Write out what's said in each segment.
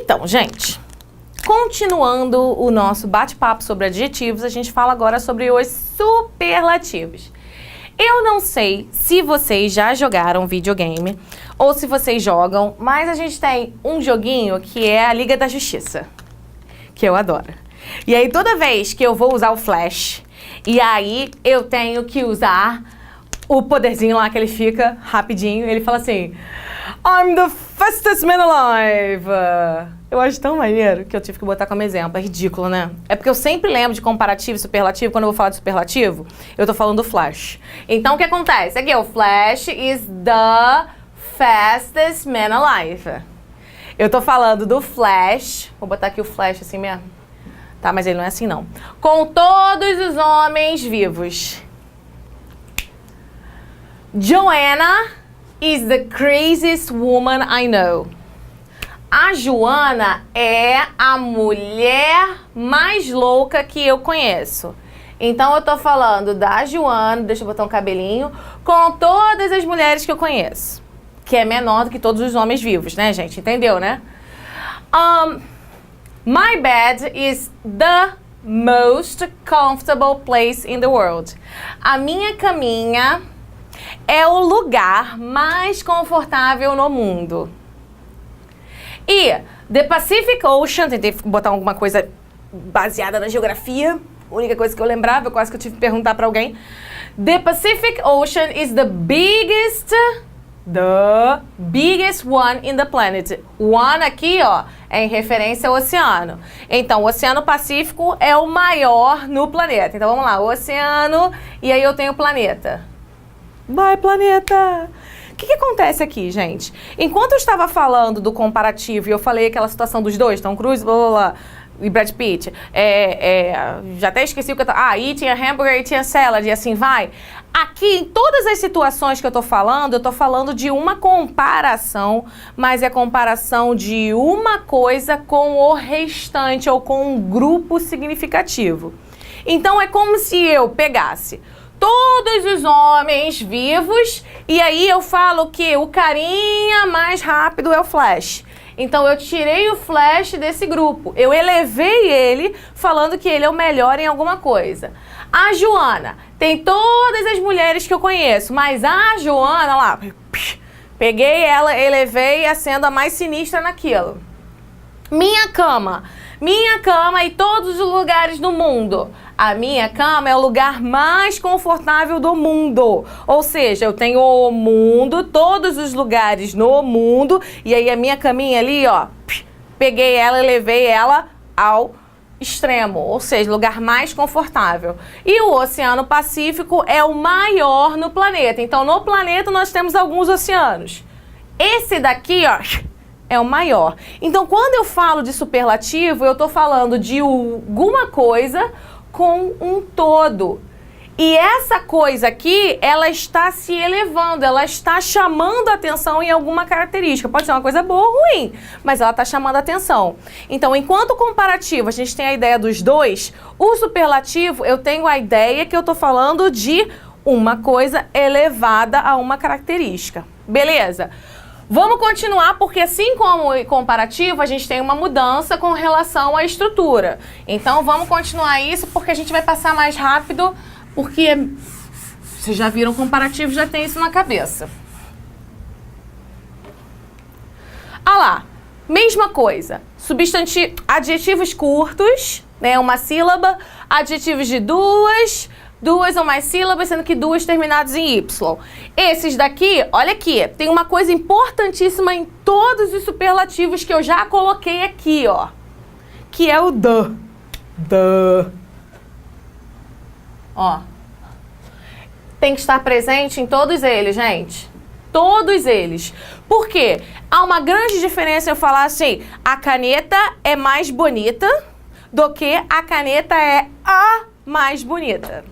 Então, gente, continuando o nosso bate-papo sobre adjetivos, a gente fala agora sobre os superlativos. Eu não sei se vocês já jogaram videogame ou se vocês jogam, mas a gente tem um joguinho que é a Liga da Justiça, que eu adoro. E aí toda vez que eu vou usar o Flash, e aí eu tenho que usar o poderzinho lá que ele fica rapidinho, ele fala assim: I'm the fastest man alive. Eu acho tão maneiro que eu tive que botar como exemplo. É ridículo, né? É porque eu sempre lembro de comparativo e superlativo. Quando eu vou falar de superlativo, eu tô falando do Flash. Então, o que acontece? Aqui, o Flash is the fastest man alive. Eu tô falando do Flash. Vou botar aqui o Flash assim mesmo. Tá, mas ele não é assim, não. Com todos os homens vivos. Joanna is the craziest woman I know. A Joana é a mulher mais louca que eu conheço. Então eu tô falando da Joana, deixa eu botar um cabelinho, com todas as mulheres que eu conheço. Que é menor do que todos os homens vivos, né, gente? Entendeu, né? My bed is the most comfortable place in the world. A minha caminha é o lugar mais confortável no mundo. E the Pacific Ocean, tentei botar alguma coisa baseada na geografia, a única coisa que eu lembrava, quase que eu tive que perguntar pra alguém. The Pacific Ocean is the biggest one in the planet. One aqui, ó, é em referência ao oceano. Então, o Oceano Pacífico é o maior no planeta. Então, vamos lá, o oceano, e aí eu tenho o planeta. Vai, planeta! O que acontece aqui, gente? Enquanto eu estava falando do comparativo e eu falei aquela situação dos dois, Tom Cruise, blá, blá, blá, e Brad Pitt, já até esqueci o que eu tava... Ah, e tinha hambúrguer e tinha salad, e assim vai. Aqui, em todas as situações que eu tô falando de uma comparação, mas é comparação de uma coisa com o restante, ou com um grupo significativo. Então, é como se eu pegasse todos os homens vivos, e aí eu falo que o carinha mais rápido é o Flash. Então eu tirei o Flash desse grupo. Eu elevei ele falando que ele é o melhor em alguma coisa. A Joana tem todas as mulheres que eu conheço, mas a Joana lá, peguei ela, elevei a sendo a mais sinistra naquilo. Minha cama e todos os lugares do mundo. A minha cama é o lugar mais confortável do mundo. Ou seja, eu tenho o mundo, todos os lugares no mundo, e aí a minha caminha ali, ó, peguei ela e levei ela ao extremo, ou seja, lugar mais confortável. E o Oceano Pacífico é o maior no planeta. Então, no planeta nós temos alguns oceanos. Esse daqui, ó, é o maior. Então, quando eu falo de superlativo, eu tô falando de alguma coisa com um todo. E essa coisa aqui, ela está se elevando, ela está chamando a atenção em alguma característica. Pode ser uma coisa boa ou ruim, mas ela está chamando a atenção. Então, enquanto comparativo, a gente tem a ideia dos dois, o superlativo, eu tenho a ideia que eu estou falando de uma coisa elevada a uma característica. Beleza? Vamos continuar, porque assim como o comparativo, a gente tem uma mudança com relação à estrutura. Então, vamos continuar isso, porque a gente vai passar mais rápido, porque vocês já viram comparativo, já tem isso na cabeça. Ah lá, mesma coisa. Adjetivos curtos, né, uma sílaba, adjetivos de duas ou mais sílabas, sendo que duas terminadas em Y. Esses daqui, olha aqui, tem uma coisa importantíssima em todos os superlativos que eu já coloquei aqui, ó. Que é o the. Ó. Tem que estar presente em todos eles, gente. Todos eles. Por quê? Há uma grande diferença eu falar assim, a caneta é mais bonita do que a caneta é a mais bonita.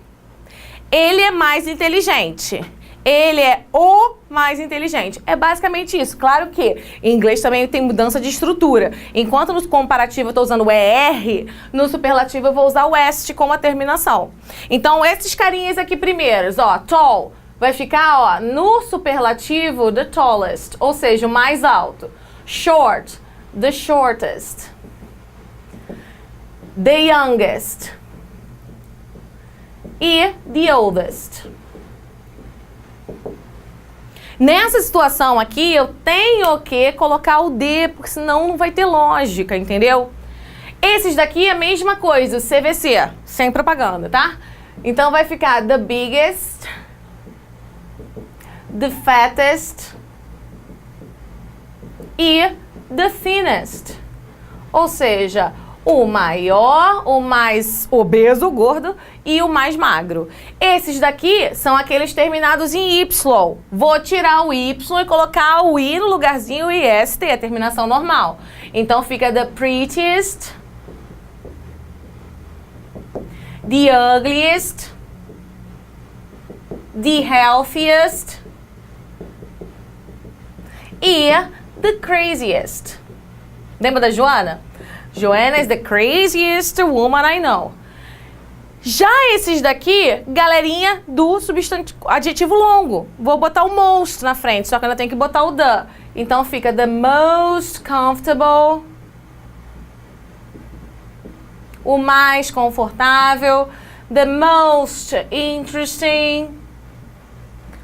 Ele é mais inteligente. Ele é o mais inteligente. É basicamente isso. Claro que em inglês também tem mudança de estrutura. Enquanto no comparativo eu estou usando o ER, no superlativo eu vou usar o est como a terminação. Então, esses carinhas aqui primeiros, ó, tall, vai ficar, ó, no superlativo, the tallest, ou seja, o mais alto. Short, the shortest, the youngest e the oldest. Nessa situação aqui, eu tenho que colocar o D, porque senão não vai ter lógica, entendeu? Esses daqui é a mesma coisa, o CVC, sem propaganda, tá? Então vai ficar the biggest, the fattest e the thinnest. Ou seja, o maior, o mais obeso, gordo e o mais magro. Esses daqui são aqueles terminados em Y. Vou tirar o Y e colocar o I no lugarzinho e ST, a terminação normal. Então fica the prettiest, the ugliest, the healthiest e the craziest. Lembra da Joana? Joanna is the craziest woman I know. Já esses daqui, galerinha do substantivo, adjetivo longo. Vou botar o most na frente, só que ainda tem que botar o the. Então fica the most comfortable, o mais confortável, the most interesting,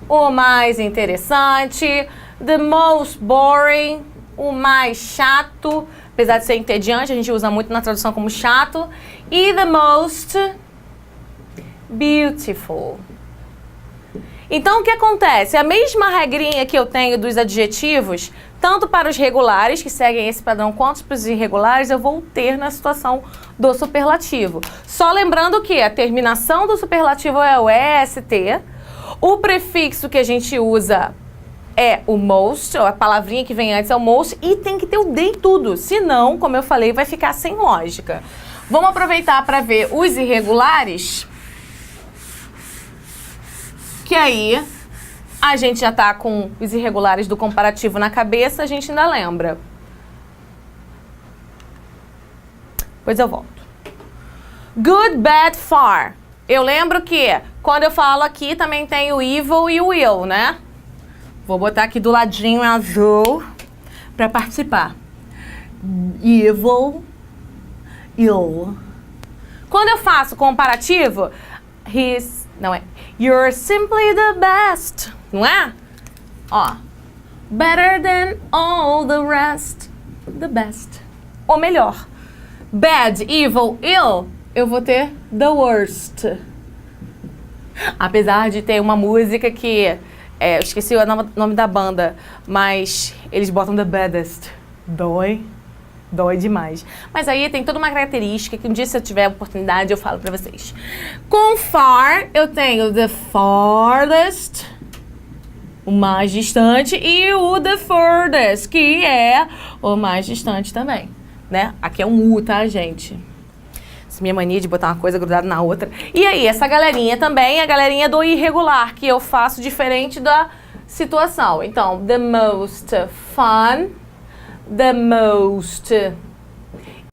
o mais interessante, the most boring, o mais chato. Apesar de ser entediante, a gente usa muito na tradução como chato. E the most beautiful. Então, o que acontece? A mesma regrinha que eu tenho dos adjetivos, tanto para os regulares, que seguem esse padrão, quanto para os irregulares, eu vou ter na situação do superlativo. Só lembrando que a terminação do superlativo é o EST, o prefixo que a gente usa é o most, a palavrinha que vem antes é o most, e tem que ter o de em tudo, senão, como eu falei, vai ficar sem lógica. Vamos aproveitar para ver os irregulares, que aí a gente já tá com os irregulares do comparativo na cabeça, a gente ainda lembra. Pois eu volto. Good, bad, far. Eu lembro que quando eu falo aqui também tem o evil e o will, né? Vou botar aqui do ladinho azul para participar. Evil, ill. Quando eu faço comparativo, you're simply the best, não é? Ó, better than all the rest, the best. Ou melhor, bad, evil, ill, eu vou ter the worst. Apesar de ter uma música que eu esqueci o nome da banda, mas eles botam the baddest. Dói demais. Mas aí tem toda uma característica que um dia, se eu tiver a oportunidade, eu falo pra vocês. Com far, eu tenho the farthest, o mais distante, e o the furthest, que é o mais distante também, né? Aqui é um U, tá, gente? Essa minha mania de botar uma coisa grudada na outra. E aí, essa galerinha também é a galerinha do irregular, que eu faço diferente da situação. Então, the most fun, the most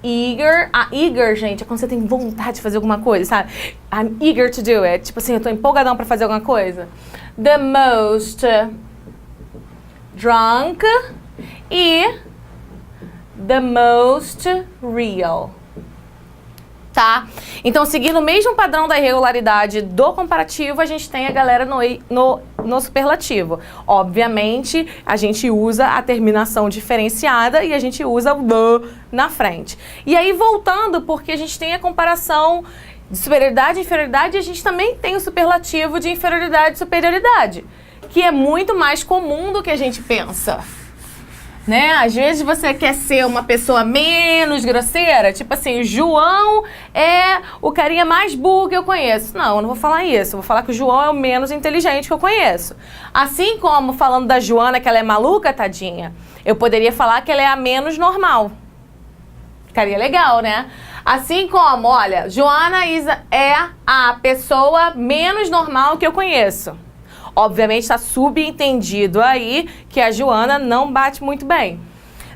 eager. A eager, gente, é quando você tem vontade de fazer alguma coisa, sabe? I'm eager to do it. Tipo assim, eu tô empolgadão pra fazer alguma coisa. The most drunk e the most real. Tá? Então, seguindo o mesmo padrão da irregularidade do comparativo, a gente tem a galera no superlativo. Obviamente, a gente usa a terminação diferenciada e a gente usa o the na frente. E aí, voltando, porque a gente tem a comparação de superioridade e inferioridade, a gente também tem o superlativo de inferioridade e superioridade, que é muito mais comum do que a gente pensa. Né? Às vezes você quer ser uma pessoa menos grosseira, tipo assim, o João é o carinha mais burro que eu conheço. Não, eu não vou falar isso, eu vou falar que o João é o menos inteligente que eu conheço. Assim como falando da Joana, que ela é maluca, tadinha, eu poderia falar que ela é a menos normal. Ficaria legal, né? Assim como, olha, Joana é a pessoa menos normal que eu conheço. Obviamente está subentendido aí que a Joana não bate muito bem.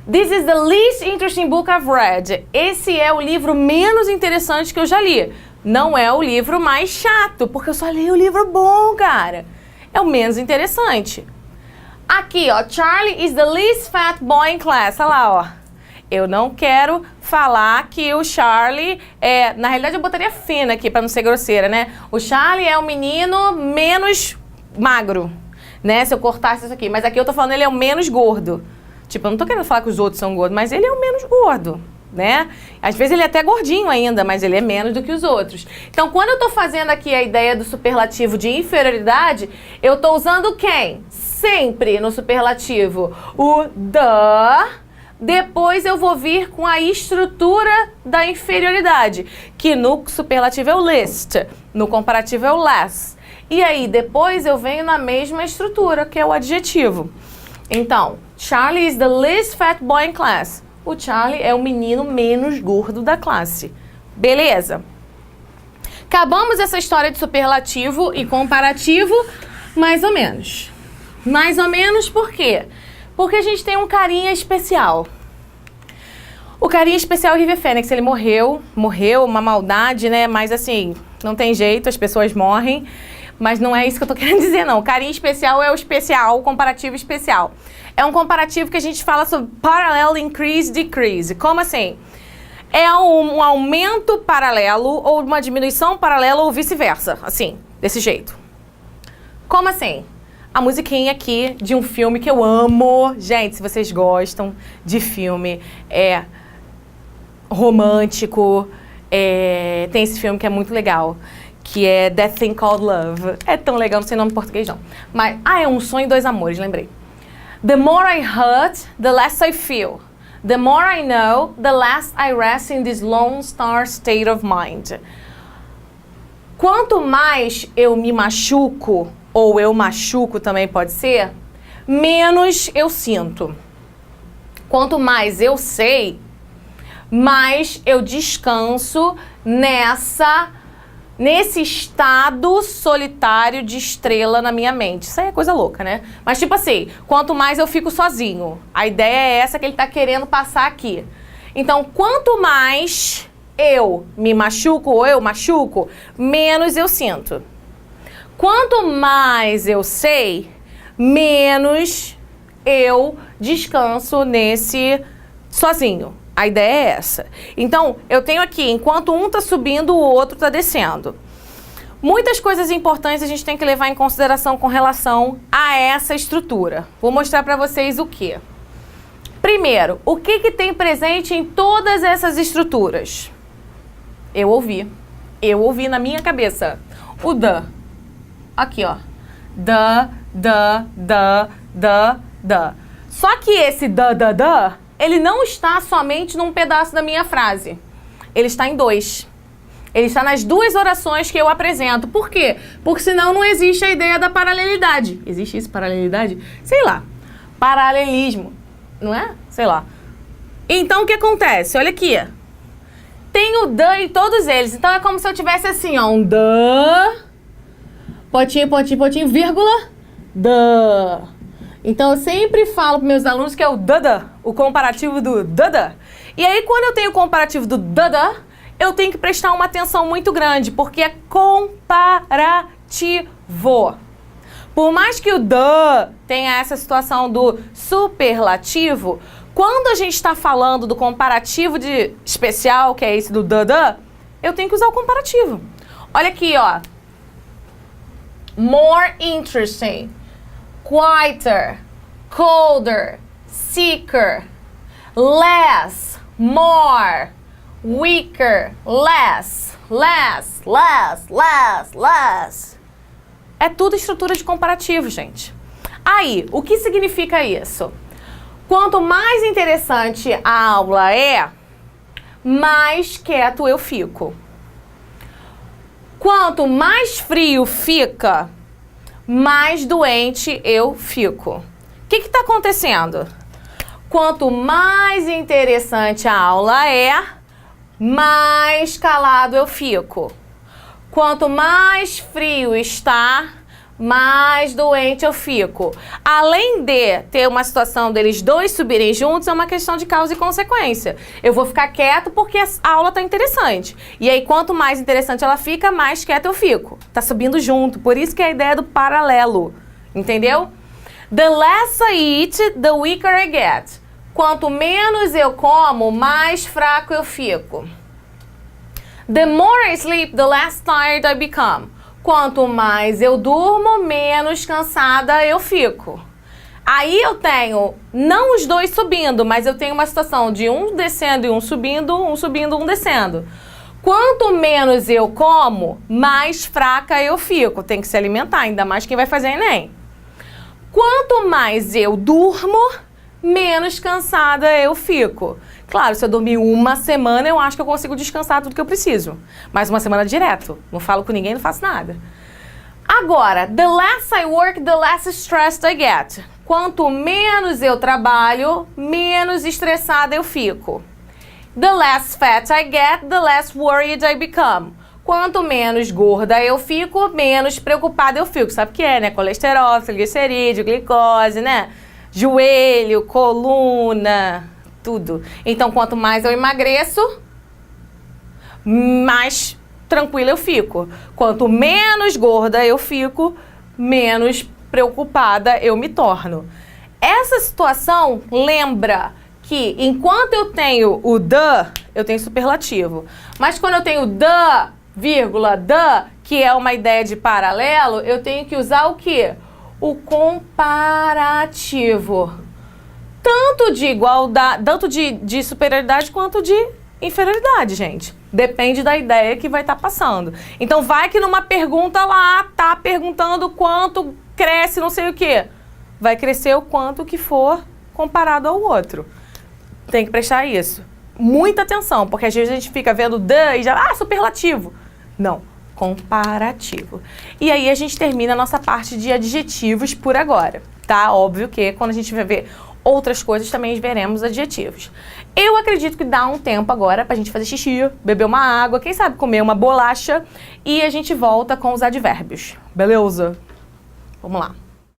This is the least interesting book I've read. Esse é o livro menos interessante que eu já li. Não é o livro mais chato, porque eu só li o livro bom, cara. É o menos interessante. Aqui, ó, Charlie is the least fat boy in class. Olha lá, ó. Eu não quero falar que o Charlie é... Na realidade, eu botaria fina aqui, pra não ser grosseira, né? O Charlie é o menino menos magro, né? Se eu cortasse isso aqui. Mas aqui eu tô falando ele é o menos gordo. Tipo, eu não tô querendo falar que os outros são gordos, mas ele é o menos gordo, né? Às vezes ele é até gordinho ainda, mas ele é menos do que os outros. Então, quando eu tô fazendo aqui a ideia do superlativo de inferioridade, eu tô usando quem? Sempre no superlativo o the. Depois eu vou vir com a estrutura da inferioridade, que no superlativo é o least, no comparativo é o less. E aí, depois eu venho na mesma estrutura, que é o adjetivo. Então, Charlie is the least fat boy in class. O Charlie é o menino menos gordo da classe. Beleza? Acabamos essa história de superlativo e comparativo, mais ou menos. Mais ou menos por quê? Porque a gente tem um carinha especial. O carinha especial é o River Phoenix. Ele morreu, uma maldade, né? Mas assim, não tem jeito, as pessoas morrem. Mas não é isso que eu tô querendo dizer, não. O carinha especial é o especial, o comparativo especial. É um comparativo que a gente fala sobre parallel increase, decrease. Como assim? É um aumento paralelo ou uma diminuição paralela ou vice-versa. Assim, desse jeito. Como assim? A musiquinha aqui de um filme que eu amo. Gente, se vocês gostam de filme romântico, tem esse filme que é muito legal, que é That Thing Called Love. É tão legal, não sei o nome em português não. Mas, é Um Sonho e Dois Amores, lembrei. The more I hurt, the less I feel. The more I know, the less I rest in this lone star state of mind. Quanto mais eu me machuco, ou eu machuco também pode ser, menos eu sinto. Quanto mais eu sei, mais eu descanso nesse estado solitário de estrela na minha mente. Isso aí é coisa louca, né? Mas tipo assim, quanto mais eu fico sozinho. A ideia é essa que ele tá querendo passar aqui. Então, quanto mais eu me machuco ou eu machuco, menos eu sinto. Quanto mais eu sei, menos eu descanso nesse sozinho. A ideia é essa. Então, eu tenho aqui, enquanto um tá subindo, o outro tá descendo. Muitas coisas importantes a gente tem que levar em consideração com relação a essa estrutura. Vou mostrar para vocês o quê? Primeiro, o que tem presente em todas essas estruturas? Eu ouvi na minha cabeça. O the. Aqui, ó. The. Só que esse the, ele não está somente num pedaço da minha frase. Ele está em dois. Ele está nas duas orações que eu apresento. Por quê? Porque senão não existe a ideia da paralelidade. Existe isso, paralelidade? Sei lá. Paralelismo. Não é? Sei lá. Então, o que acontece? Olha aqui. Tem o the em todos eles. Então, é como se eu tivesse assim, ó. Um the. Pontinho, vírgula. The. Então, eu sempre falo para meus alunos que é o dada, o comparativo do dada. E aí, quando eu tenho o comparativo do dada, eu tenho que prestar uma atenção muito grande, porque é comparativo. Por mais que o the tenha essa situação do superlativo, quando a gente está falando do comparativo de especial, que é esse do dada, eu tenho que usar o comparativo. Olha aqui, ó. More interesting. Quieter, colder, sicker, less, more, weaker, less. É tudo estrutura de comparativo, gente. Aí, o que significa isso? Quanto mais interessante a aula é, mais quieto eu fico. Quanto mais frio fica, mais doente eu fico. O que está acontecendo? Quanto mais interessante a aula é, mais calado eu fico. Quanto mais frio está, mais doente eu fico. Além de ter uma situação deles dois subirem juntos, é uma questão de causa e consequência. Eu vou ficar quieto porque a aula tá interessante. E aí, quanto mais interessante ela fica, mais quieto eu fico. Tá subindo junto. Por isso que é a ideia do paralelo. Entendeu? The less I eat, the weaker I get. Quanto menos eu como, mais fraco eu fico. The more I sleep, the less tired I become. Quanto mais eu durmo, menos cansada eu fico. Aí eu tenho, não os dois subindo, mas eu tenho uma situação de um descendo e um subindo, um descendo. Quanto menos eu como, mais fraca eu fico. Tem que se alimentar, ainda mais quem vai fazer Enem. Quanto mais eu durmo, menos cansada eu fico. Claro, se eu dormir uma semana, eu acho que eu consigo descansar tudo que eu preciso. Mas uma semana direto. Não falo com ninguém, não faço nada. Agora, the less I work, the less stressed I get. Quanto menos eu trabalho, menos estressada eu fico. The less fat I get, the less worried I become. Quanto menos gorda eu fico, menos preocupada eu fico. Sabe o que é, né? Colesterol, triglicerídeo, glicose, né? Joelho, coluna, tudo. Então, quanto mais eu emagreço, mais tranquila eu fico. Quanto menos gorda eu fico, menos preocupada eu me torno. Essa situação lembra que enquanto eu tenho o the, eu tenho superlativo. Mas quando eu tenho the, vírgula, the, que é uma ideia de paralelo, eu tenho que usar o quê? O comparativo. Tanto de igualdade, tanto de superioridade quanto de inferioridade, gente. Depende da ideia que vai estar passando. Então, vai que numa pergunta lá, tá perguntando quanto cresce não sei o quê. Vai crescer o quanto que for comparado ao outro. Tem que prestar isso. Muita atenção, porque às vezes a gente fica vendo the e já, superlativo. Não, comparativo. E aí a gente termina a nossa parte de adjetivos por agora, tá? Óbvio que quando a gente vai ver outras coisas, também veremos adjetivos. Eu acredito que dá um tempo agora pra gente fazer xixi, beber uma água, quem sabe comer uma bolacha e a gente volta com os advérbios. Beleza? Vamos lá.